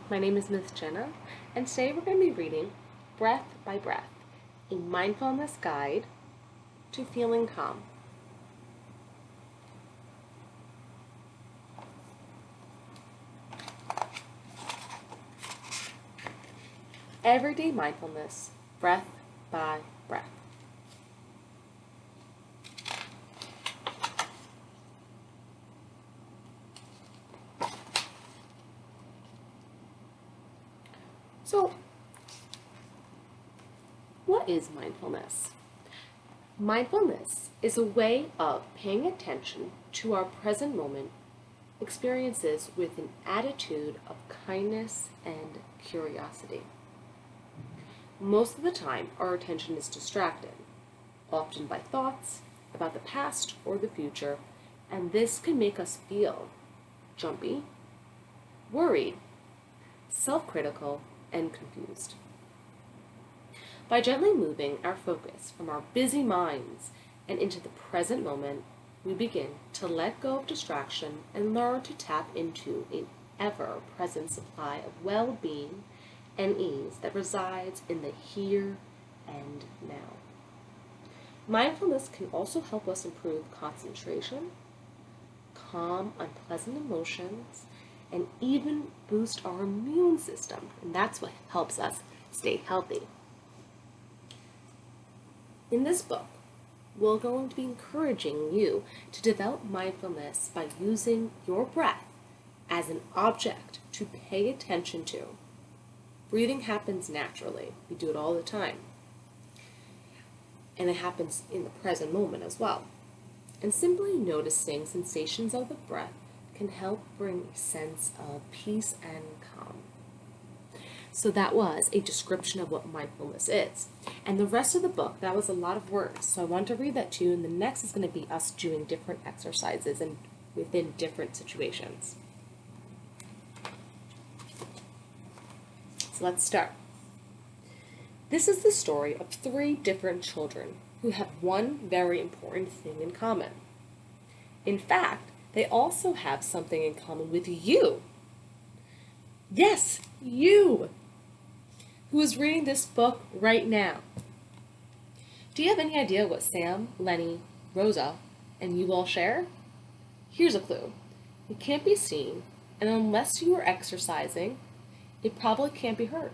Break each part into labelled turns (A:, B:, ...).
A: My name is Ms. Jenna, and today we're going to be reading Breath by Breath, a mindfulness guide to feeling calm. Everyday mindfulness, breath by breath. So, what is mindfulness? Mindfulness is a way of paying attention to our present moment experiences with an attitude of kindness and curiosity. Most of the time, our attention is distracted, often by thoughts about the past or the future, and this can make us feel jumpy, worried, self-critical, and confused. By gently moving our focus from our busy minds and into the present moment, we begin to let go of distraction and learn to tap into an ever-present supply of well-being and ease that resides in the here and now. Mindfulness can also help us improve concentration, calm unpleasant emotions, and even boost our immune system, and that's what helps us stay healthy. In this book, we're going to be encouraging you to develop mindfulness by using your breath as an object to pay attention to. Breathing happens naturally. We do it all the time. And it happens in the present moment as well. And simply noticing sensations of the breath can help bring a sense of peace and calm. So that was a description of what mindfulness is. And the rest of the book, that was a lot of words. So I want to read that to you, and the next is going to be us doing different exercises and within different situations. So let's start. This is the story of 3 different children who have one very important thing in common. In fact, they also have something in common with you. Yes, you, who is reading this book right now. Do you have any idea what Sam, Lenny, Rosa, and you all share? Here's a clue. It can't be seen, and unless you are exercising, it probably can't be heard.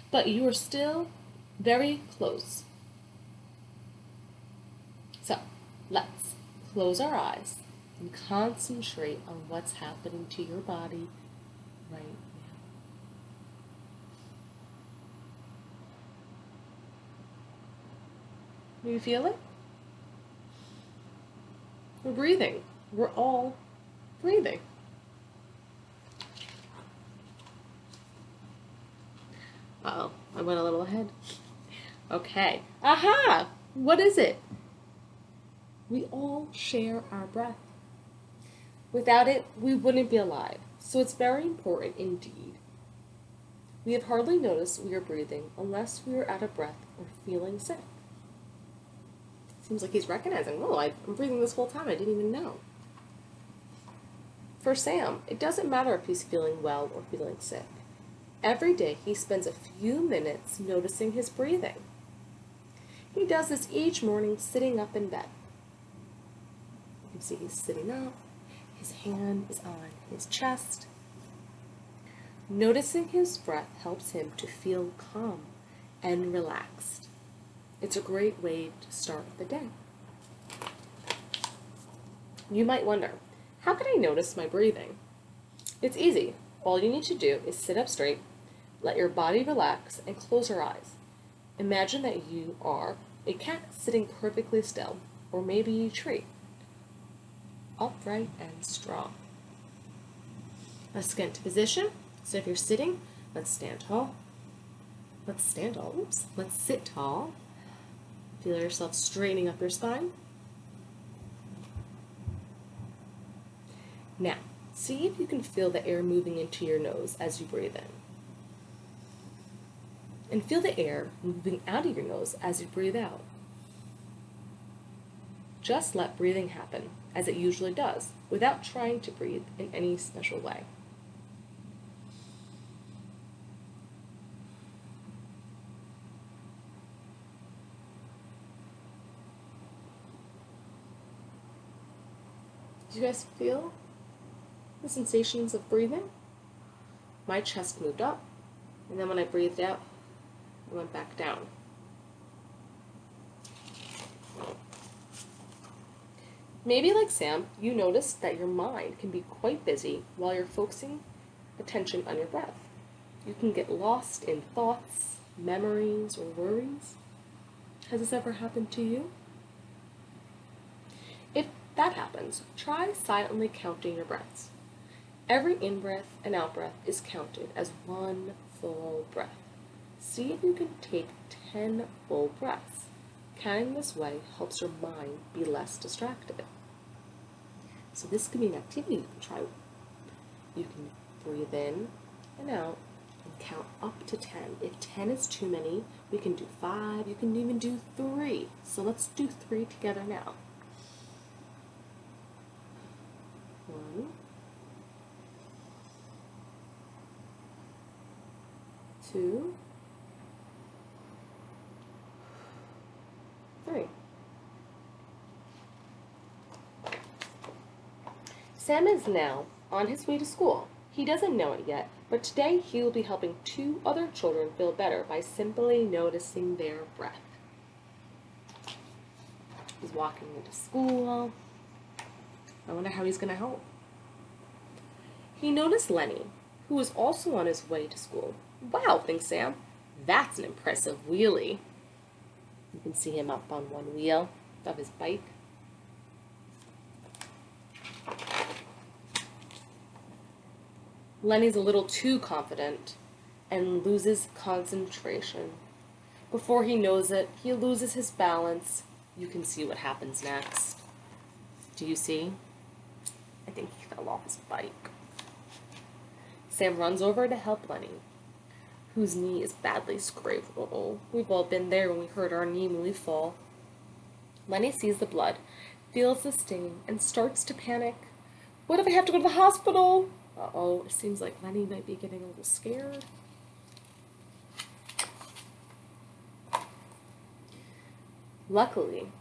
A: But you are still very close. So, let's close our eyes and concentrate on what's happening to your body right now. Do you feel it? We're breathing. We're all breathing. Uh-oh, I went a little ahead. Okay. Aha! What is it? We all share our breath. Without it, we wouldn't be alive. So it's very important indeed. We have hardly noticed we are breathing unless we are out of breath or feeling sick. Seems like he's recognizing, oh, I'm breathing this whole time. I didn't even know. For Sam, it doesn't matter if he's feeling well or feeling sick. Every day he spends a few minutes noticing his breathing. He does this each morning sitting up in bed. You can see he's sitting up. His hand is on his chest. Noticing his breath helps him to feel calm and relaxed. It's a great way to start the day. You might wonder, how can I notice my breathing? It's easy. All you need to do is sit up straight, let your body relax, and close your eyes. Imagine that you are a cat sitting perfectly still, or maybe a tree, upright and strong. Let's get into position. So if you're sitting, let's stand tall. Let's stand tall. Oops. Let's sit tall. Feel yourself straightening up your spine. Now, see if you can feel the air moving into your nose as you breathe in. And feel the air moving out of your nose as you breathe out. Just let breathing happen, as it usually does, without trying to breathe in any special way. Do you guys feel the sensations of breathing? My chest moved up, and then when I breathed out, it went back down. Maybe like Sam, you noticed that your mind can be quite busy while you're focusing attention on your breath. You can get lost in thoughts, memories, or worries. Has this ever happened to you? If that happens, try silently counting your breaths. Every in-breath and out-breath is counted as one full breath. See if you can take 10 full breaths. Counting this way helps your mind be less distracted. So this could be an activity you can try. You can breathe in and out and count up to 10. If 10 is too many, we can do 5. You can even do 3. So let's do 3 together now. 1, 2, 3. Sam is now on his way to school. He doesn't know it yet, but today he will be helping 2 other children feel better by simply noticing their breath. He's walking into school. I wonder how he's going to help. He noticed Lenny, who was also on his way to school. Wow, thinks Sam, that's an impressive wheelie. You can see him up on one wheel of his bike. Lenny's a little too confident and loses concentration. Before he knows it, he loses his balance. You can see what happens next. Do you see? I think he fell off his bike. Sam runs over to help Lenny, whose knee is badly scraped. Uh-oh, we've all been there when we hurt our knee when we fall. Lenny sees the blood, feels the sting, and starts to panic. What if I have to go to the hospital? Uh-oh, it seems like Lenny might be getting a little scared. Luckily,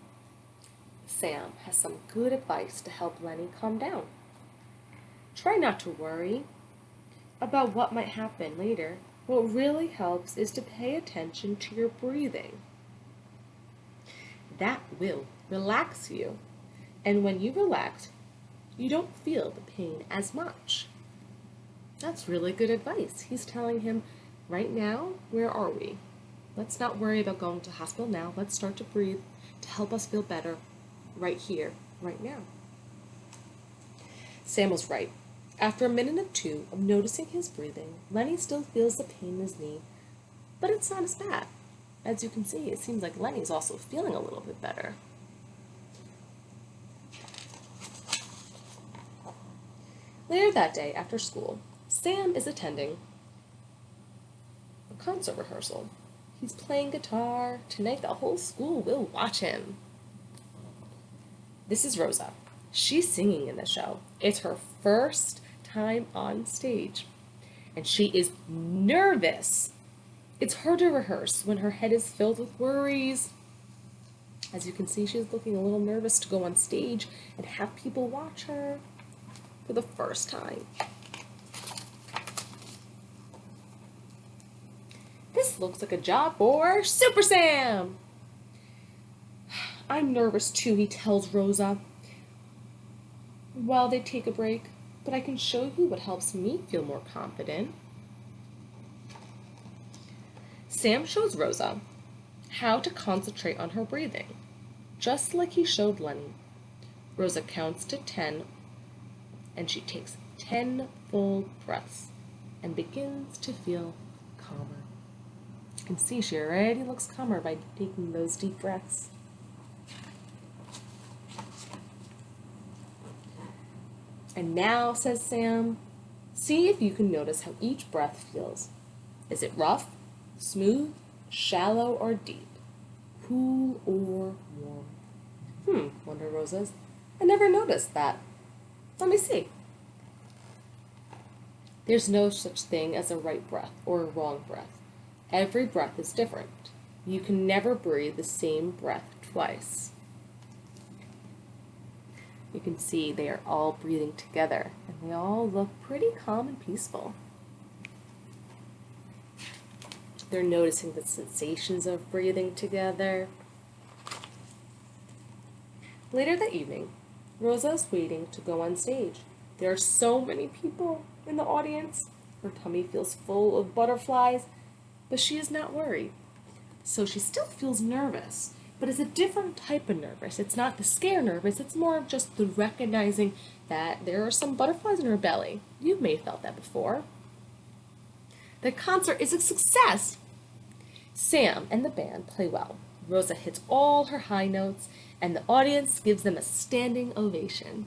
A: Sam has some good advice to help Lenny calm down. Try not to worry about what might happen later. What really helps is to pay attention to your breathing. That will relax you. And when you relax, you don't feel the pain as much. That's really good advice. He's telling him, right now, where are we? Let's not worry about going to hospital now. Let's start to breathe to help us feel better right here, right now. Sam was right. After a minute or two of noticing his breathing, Lenny still feels the pain in his knee, but it's not as bad. As you can see, it seems like Lenny's also feeling a little bit better. Later that day, after school, Sam is attending a concert rehearsal. He's playing guitar. Tonight the whole school will watch him. This is Rosa. She's singing in the show. It's her first time on stage, and she is nervous. It's hard to rehearse when her head is filled with worries. As you can see, she's looking a little nervous to go on stage and have people watch her for the first time. This looks like a job for Super Sam. I'm nervous too, he tells Rosa while they take a break, but I can show you what helps me feel more confident. Sam shows Rosa how to concentrate on her breathing, just like he showed Lenny. Rosa counts to 10, and she takes 10 full breaths and begins to feel calmer. You can see she already looks calmer by taking those deep breaths. And now, says Sam, see if you can notice how each breath feels. Is it rough, smooth, shallow, or deep? Cool or warm? Wonder Rosa's. I never noticed that. Let me see. There's no such thing as a right breath or a wrong breath. Every breath is different. You can never breathe the same breath twice. You can see they are all breathing together, and they all look pretty calm and peaceful. They're noticing the sensations of breathing together. Later that evening, Rosa is waiting to go on stage. There are so many people in the audience. Her tummy feels full of butterflies, but she is not worried. So she still feels nervous, but it's a different type of nervous. It's not the scare nervous, it's more of just the recognizing that there are some butterflies in her belly. You may have felt that before. The concert is a success. Sam and the band play well. Rosa hits all her high notes, and the audience gives them a standing ovation.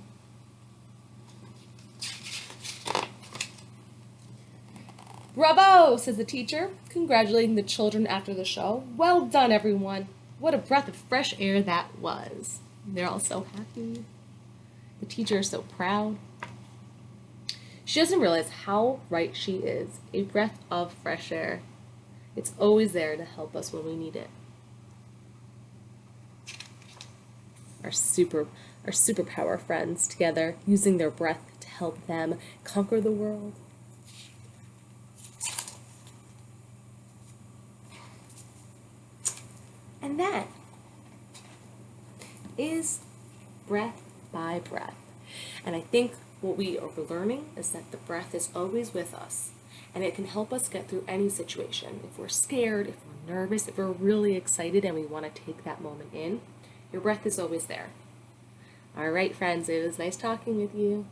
A: "Bravo," says the teacher, congratulating the children after the show. "Well done, everyone. What a breath of fresh air that was." They're all so happy. The teacher is so proud. She doesn't realize how right she is. A breath of fresh air. It's always there to help us when we need it. Our superpower friends together, using their breath to help them conquer the world. And that is breath by breath. And I think what we are learning is that the breath is always with us, and it can help us get through any situation. If we're scared, if we're nervous, if we're really excited and we want to take that moment in, your breath is always there. All right, friends, it was nice talking with you.